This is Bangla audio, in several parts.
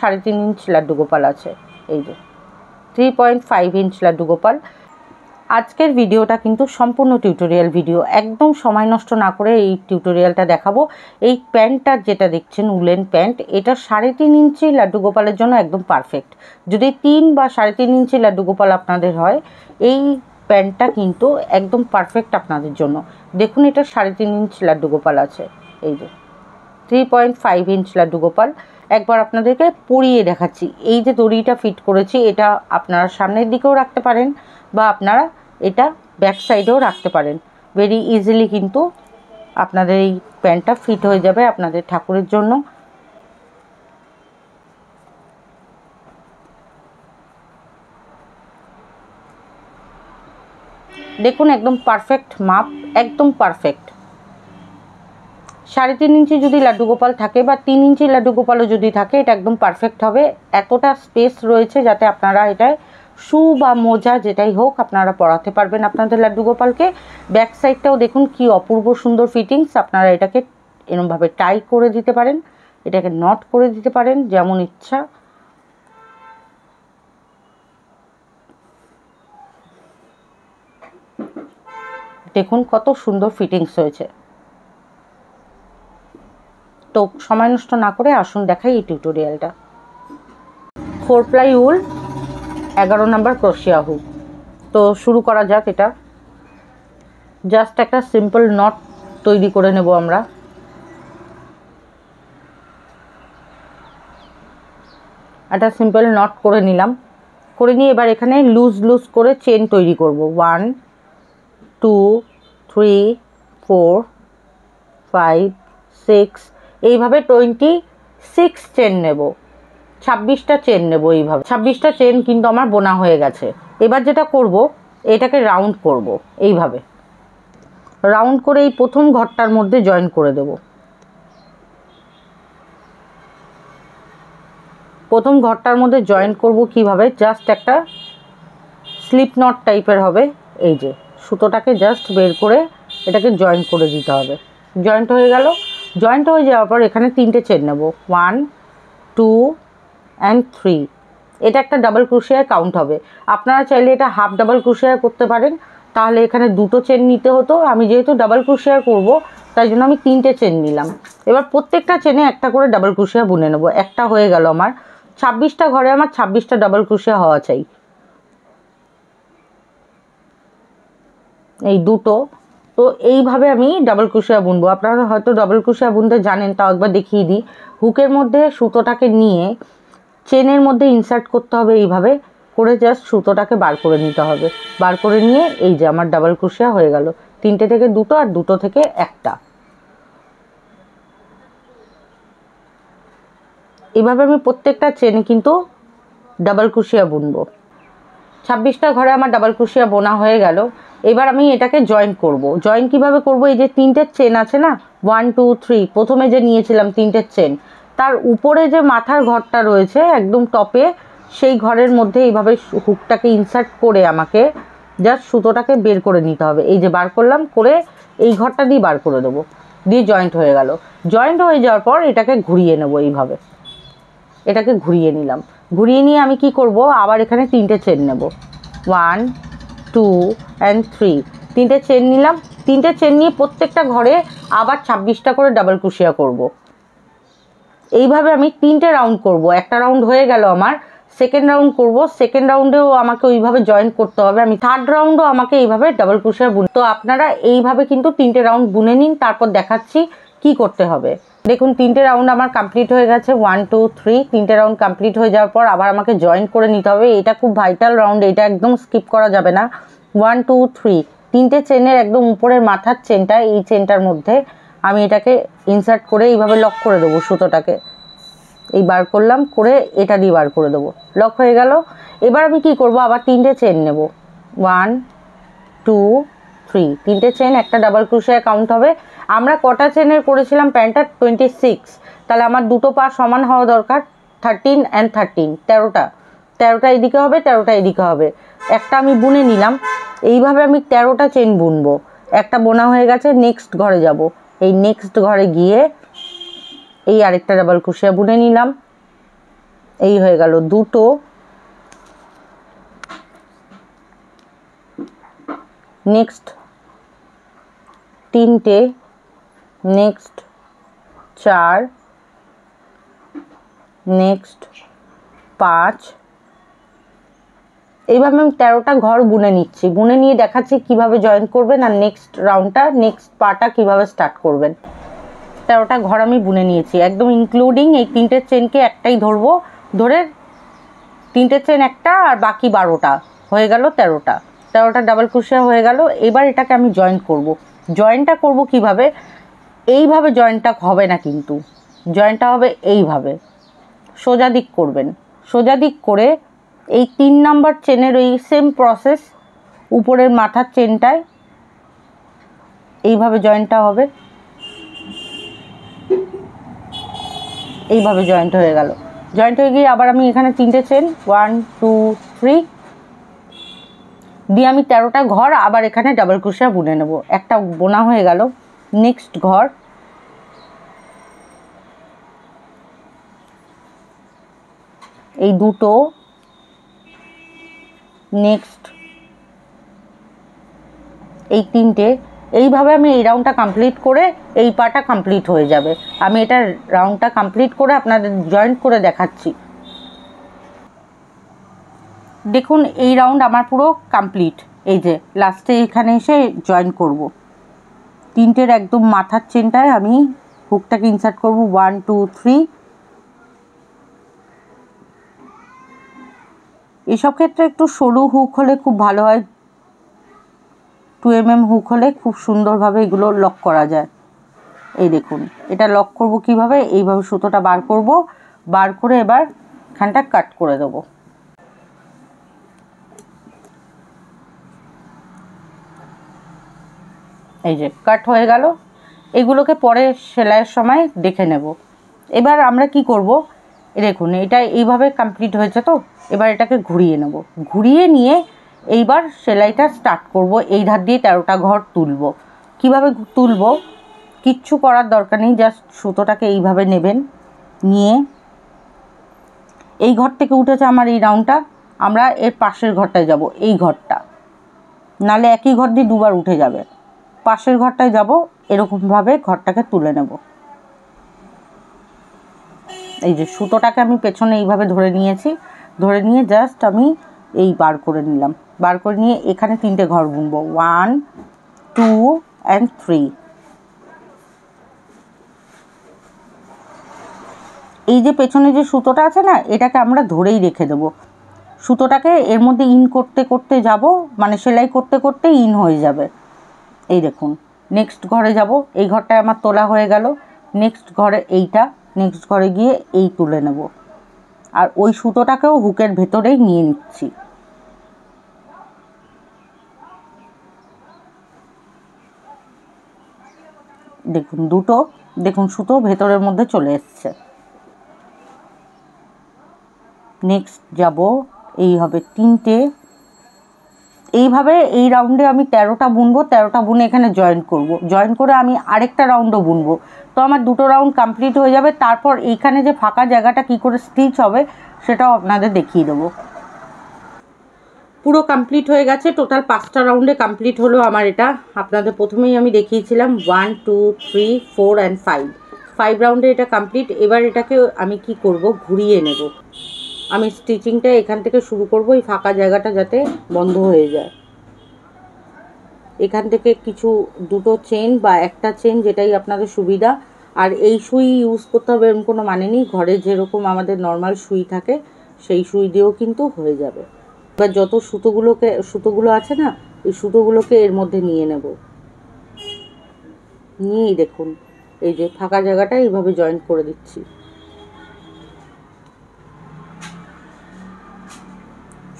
3.5 ইঞ্চ লাড্ডু গোপাল আছে। এই যে 3.5 ইঞ্চ লাড্ডু গোপাল। আজকের ভিডিওটা কিন্তু সম্পূর্ণ টিউটোরিয়াল ভিডিও, একদম সময় নষ্ট না করে এই টিউটোরিয়ালটা দেখাবো। এই প্যান্টটা যেটা দেখছেন উলেন প্যান্ট, এটা 3.5 ইঞ্চি লাড্ডু গোপালের জন্য একদম পারফেক্ট। যদি 3 বা 3.5 ইঞ্চি লাড্ডু গোপাল আপনাদের হয়, এই প্যান্টটা কিন্তু একদম পারফেক্ট আপনাদের জন্য। দেখুন এটা 3.5 ইঞ্চ লাড্ডু গোপাল আছে। এই যে 3.5 ইঞ্চ লাড্ডু গোপাল। একবার আপনাদেরকে পরিয়ে দেখাচ্ছি। এই যে দড়িটা ফিট করেছি, এটা আপনারা সামনের দিকেও রাখতে পারেন বা আপনারা এটা ব্যাক সাইডেও রাখতে পারেন। ভেরি ইজিলি কিন্তু আপনাদের এই প্যান্টটা ফিট হয়ে যাবে আপনাদের ঠাকুরের জন্য। দেখুন একদম পারফেক্ট মাপ, একদম পারফেক্ট। 3.5 ইঞ্চি যদি লাড্ডু গোপাল থাকে বা 3 ইঞ্চি লাড্ডু গোপালও যদি থাকে, এটা একদম পারফেক্ট হবে। এতটা স্পেস রয়েছে যাতে আপনারা এটায় শু বা মোজা যেটাই হোক আপনারা পরাতে পারবেন আপনাদের লাড্ডু গোপালকে। ব্যাক সাইডটাও দেখুন কি অপূর্ব সুন্দর ফিটিংস। আপনারা এটাকে এরকমভাবে টাই করে দিতে পারেন, এটাকে নট করে দিতে পারেন যেমন ইচ্ছা। দেখুন কত সুন্দর ফিটিংস হয়েছে। তো সময় নষ্ট না করে আসুন দেখাই এই টিউটোরিয়ালটা। 4 প্লাই উল, 11 নাম্বার ক্রোশিয়া হুক। তো শুরু করা যাক। এটা জাস্ট একটা সিম্পল নট তৈরি করে নেব আমরা। একটা সিম্পল নট করে নিলাম, করে নিয়ে এবার এখানে লুজ লুজ করে চেন তৈরি করব। 1 2 3 4 5 6 এইভাবে 26 চেন নেব, 26টা চেন নেব। এইভাবে 26টা চেন কিন্তু আমার বোনা হয়ে গেছে। এবার যেটা করব, এটাকে রাউন্ড করব। এইভাবে রাউন্ড করে এই প্রথম ঘরটার মধ্যে জয়েন করে দেব। প্রথম ঘরটার মধ্যে জয়েন করব কিভাবে, জাস্ট একটা স্লিপ নট টাইপের হবে। এই যে সুতোটাকে জাস্ট বের করে এটাকে জয়েন করে দিতে হবে। জয়েন্ট হয়ে গেল। জয়েন্ট হয়ে যাওয়ার পর এখানে 3টে চেন নেব, 1 2 and 3। এটা একটা ডাবল ক্রোশিয়ার কাউন্ট হবে। আপনারা চাইলে এটা হাফ ডাবল ক্রোশিয়ার করতে পারেন, তাহলে এখানে 2টো চেন নিতে হতো। আমি যেহেতু ডাবল ক্রোশিয়ার করব তাই জন্য আমি 3টে চেন নিলাম। এবার প্রত্যেকটা চেনে একটা করে ডাবল ক্রোশিয়া বুনে নেব। একটা হয়ে গেল আমার। 26টা ঘরে আমার 26টা ডাবল ক্রোশিয়া হওয়া চাই। এই দুটো। তো এইভাবে আমি ডাবল ক্রোশিয়া বুনবো। আপনারা হয়তো ডাবল ক্রোশিয়া বুনতে জানেন, তাও একবার দেখিয়ে দিই। হুকের মধ্যে সুতোটাকে নিয়ে চেনের মধ্যে ইনসার্ট করতে হবে, এইভাবে করে জাস্ট সুতোটাকে বার করে নিতে হবে। বার করে নিয়ে এই যে আমার ডাবল ক্রোশিয়া হয়ে গেল। 3টে থেকে 2টো আর 2টো থেকে একটা। এইভাবে আমি প্রত্যেকটা চেনে কিন্তু ডাবল ক্রোশিয়া বুনবো। 26টা ঘরে আমার ডাবল ক্রোশিয়া বোনা হয়ে গেল। এবার আমি এটাকে জয়েন করব। জয়েন কিভাবে করব, এই যে 3টে চেন আছে না, 1 2 3, প্রথমে যে নিয়েছিলাম 3টে চেন, তার উপরে যে মাথার ঘরটা রয়েছে একদম টপে, সেই ঘরের মধ্যে এইভাবে হুকটাকে ইনসার্ট করে আমাকে জাস্ট সুতোটাকে বের করে নিতে হবে। এই যে বার করলাম, করে এই ঘরটা দিয়ে বার করে দেবো, দিয়ে জয়েন্ট হয়ে গেল। জয়েন্ট হয়ে যাওয়ার পর এটাকে ঘুরিয়ে নেব। এইভাবে এটাকে ঘুরিয়ে নিলাম। ঘুরিয়ে নিয়ে আমি কি করব, আবার এখানে 3টে চেন নেব, 1 2 and 3। 3টে চেন নিলাম। 3টে চেন নিয়ে প্রত্যেকটা ঘরে আবার 26টা করে ডাবল ক্রোশিয়া করব। এইভাবে আমি 3টে রাউন্ড করব। একটা রাউন্ড হয়ে গেল আমার। সেকেন্ড রাউন্ড করব। সেকেন্ড রাউন্ডেও আমাকে ওইভাবে জয়েন করতে হবে। আমি থার্ড রাউন্ডও আমাকে এইভাবে ডাবল ক্রোশিয়া বুন। তো আপনারা এইভাবে কিন্তু 3টে রাউন্ড বুনে নিন, তারপর দেখাচ্ছি কি করতে হবে। দেখুন 3টে রাউন্ড আমার কমপ্লিট হয়ে গেছে, 1 2 3। 3টে রাউন্ড কমপ্লিট হয়ে যাওয়ার পর আবার আমাকে জয়েন করে নিতে হবে। এটা খুব ভাইটাল রাউন্ড, এটা একদম স্কিপ করা যাবে না। 1 2 3, 3টে চেনের একদম উপরের মাথার চেনটা, এই চেনটার মধ্যে আমি এটাকে ইনসার্ট করে এইভাবে লক করে দেবো সুতোটাকে। এই বার করলাম, করে এটা দিয়ে বার করে দেবো, লক হয়ে গেল। এবার আমি কি করব, আবার 3টে চেন নেব, 1 2 3। 3টে চেন, একটা ডাবল ক্রোশিয়া কাউন্ট হবে। আমরা কটা চেনের করেছিলাম প্যান্টটা, 26। তাহলে আমার দুটো পা সমান হওয়া দরকার, 13 and 13, 13টা। 13টা এদিকে হবে, 13টা এদিকে হবে। একটা আমি বুনে নিলাম। এইভাবে আমি 13টা চেন বুনবো। একটা বোনা হয়ে গেছে, নেক্সট ঘরে যাব। এই নেক্সট ঘরে গিয়ে এই আরেকটা ডাবল ক্রোশিয়া বুনে নিলাম। এই হয়ে গেল দুটো, নেক্সট তিনটে, নেক্সট চার, নেক্সট পাঁচ। এইভাবে আমি 13টা ঘর বুনে নিচ্ছি, বুনে নিয়ে দেখাচ্ছি কিভাবে জয়েন করবেন আর নেক্সট রাউন্ডটা নেক্সট পাটা কিভাবে স্টার্ট করবেন। 13টা ঘর আমি বুনে নিয়েছি, একদম ইনক্লুডিং এই 3টে চেনকে একটাই ধরবো, ধরে 3টে চেন একটা আর বাকি 12টা হয়ে গেল 13টা। 13টা ডাবল ক্রোশিয়া হয়ে গেল। এবার এটাকে আমি জয়েন করব। জয়েনটা করব কিভাবে, এইভাবে জয়েনটা হবে না, কিন্তু জয়েনটা হবে এইভাবে, সোজা দিক করবেন। সোজা দিক করে এই 3 নাম্বার চেনের ওই সেম প্রসেস উপরের মাথার চেনটায় এইভাবে জয়েনটা হবে, এইভাবে জয়েন্ট হয়ে গেল। জয়েন্ট হয়ে গিয়ে আবার আমি এখানে 3টে চেন 1 2 3 দিয়ে আমি 13টা ঘর আবার এখানে ডাবল ক্রোশিয়া বুনে নেব। একটা বোনা হয়ে গেল। নেক্সট ঘর, এই দুটো, নেক্সট এই 3টে। এইভাবে আমি এই রাউন্ডটা কমপ্লিট করে এই পাটা কমপ্লিট হয়ে যাবে। আমি এটা রাউন্ডটা কমপ্লিট করে আপনাদের জয়েন্ট করে দেখাচ্ছি। দেখুন এই রাউন্ড আমার পুরো কমপ্লিট। এই যে লাস্টে এখানে এসে জয়েন করব। 3টের একদম মাথার চেনটায় আমি হুকটাকে ইনসার্ট করব 1 2 3। এসব ক্ষেত্রে একটু সরু হুক হলে খুব ভালো হয়, 2mm হুক হলে খুব সুন্দরভাবে এগুলো লক করা যায়। এই দেখুন এটা লক করব কিভাবে, এইভাবে সুতোটা বার করব, বার করে এবার এখানটা কাট করে দেবো। এই যে কাট হয়ে গেল। এগুলোকে পরে সেলাইয়ের সময় দেখে নেব। এবার আমরা কি করব, দেখুন এটা এইভাবে কমপ্লিট হয়েছে। তো এবার এটাকে ঘুরিয়ে নেব, ঘুরিয়ে নিয়ে এইবার সেলাইটা স্টার্ট করব। এই ধার দিয়ে 13টা ঘর তুলব। কিভাবে তুলব কিচ্ছু করার দরকার নেই, জাস্ট সুতোটাকে এইভাবে নেবেন, নিয়ে এই ঘর থেকে উঠেছে আমার এই রাউন্ডটা, আমরা এর পাশের ঘরটায় যাব, এই ঘরটা, নালে একই ঘর দিয়ে দুবার উঠে যাবে। পাশের ঘরটায় যাব, এরকমভাবে ঘরটাকে তুলে নেব। এই যে সুতোটাকে আমি পেছনে এইভাবে ধরে নিয়েছি, ধরে নিয়ে জাস্ট আমি এই বার করে নিলাম। বার করে নিয়ে এখানে 3টে ঘর বুনবো 1 2 and 3। এই যে পেছনে যে সুতোটা আছে না, এটাকে আমরা ধরেই রেখে দেবো। সুতোটাকে এর মধ্যে ইন করতে করতে যাব, মানে সেলাই করতে করতে ইন হয়ে যাবে। এই দেখুন নেক্সট ঘরে যাব, এই ঘরটায় আমার তোলা হয়ে গেল। নেক্সট ঘরে এইটা, নেক্সট ঘরে গিয়ে এই তুলে নেব, আর ওই সুতোটাকেও হুকের ভেতরেই নিয়ে নিচ্ছি। দেখুন দুটো, দেখুন সুতো ভেতরের মধ্যে চলে এসছে। নেক্সট যাব, এই হবে 3টে। এইভাবে এই রাউন্ডে আমি 13টা বুনবো, 13টা বুনে এখানে জয়েন করব। জয়েন করে আমি আরেকটা রাউন্ডও বুনবো, তো আমার দুটো রাউন্ড কমপ্লিট হয়ে যাবে। তারপর এইখানে যে ফাঁকা জায়গাটা কি করে স্টিচ হবে সেটাও আপনাদের দেখিয়ে দেবো। পুরো কমপ্লিট হয়ে গেছে, টোটাল 5টা রাউন্ডে কমপ্লিট হলো আমার এটা। আপনাদের প্রথমেই আমি দেখিয়েছিলাম 1 2 3 4 and 5 রাউন্ডে এটা কমপ্লিট। এবার এটাকে আমি কি করব, ঘুরিয়ে নেব। আমি স্টিচিংটা এখান থেকে শুরু করব, এই ফাঁকা জায়গাটা যাতে বন্ধ হয়ে যায়। এখান থেকে কিছু দুটো চেন বা একটা চেন, যেটাই আপনাদের সুবিধা। আর এই সুই ইউজ করতে হবে এরকম কোনো মানে নেই, ঘরে যেরকম আমাদের নর্মাল সুই থাকে সেই সুই দিয়েও কিন্তু হয়ে যাবে। এবার যত সুতোগুলো আছে না, এই সুতোগুলোকে এর মধ্যে নিয়ে নেব। নিয়েই দেখুন এই যে ফাঁকা জায়গাটা এইভাবে জয়েন্ট করে দিচ্ছি।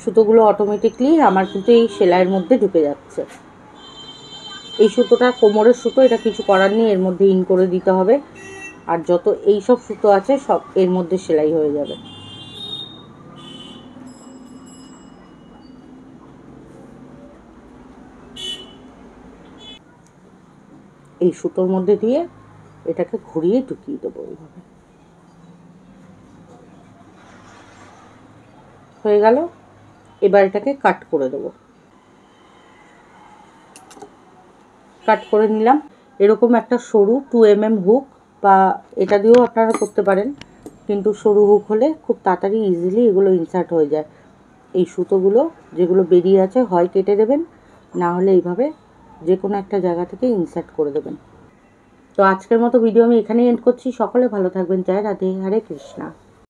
সুতোগুলো অটোমেটিকলি আমার কিন্তু এই সেলাইয়ের মধ্যে ঢুকে যাচ্ছে। এই সুতোটা কোমরের সুতো, এটা কিছু করার নেই, এর মধ্যে ইন করে দিতে হবে। আর যত এই সব সুতো আছে সব এর মধ্যে সেলাই হয়ে যাবে। এই সুতোর মধ্যে দিয়ে এটাকে ঘুরিয়ে ঢুকিয়ে দেবো এইভাবে। হয়ে গেল। এবার এটাকে কাট করে দেবো। কাট করে নিলাম। এরকম একটা সরু 2 mm হুক, বা এটা দিয়েও আপনারা করতে পারেন, কিন্তু সরু হুক হলে খুব তাড়াতাড়ি ইজিলি এগুলো ইনসার্ট হয়ে যায়। এই সুতোগুলো যেগুলো বেরিয়ে আছে হয় কেটে দেবেন, না হলে এইভাবে যে কোনো একটা জায়গা থেকে ইনসার্ট করে দেবেন। তো আজকের মতো ভিডিও আমি এখানেই এন্ড করছি। সকলে ভালো থাকবেন। জয় রাধে, হরে কৃষ্ণা।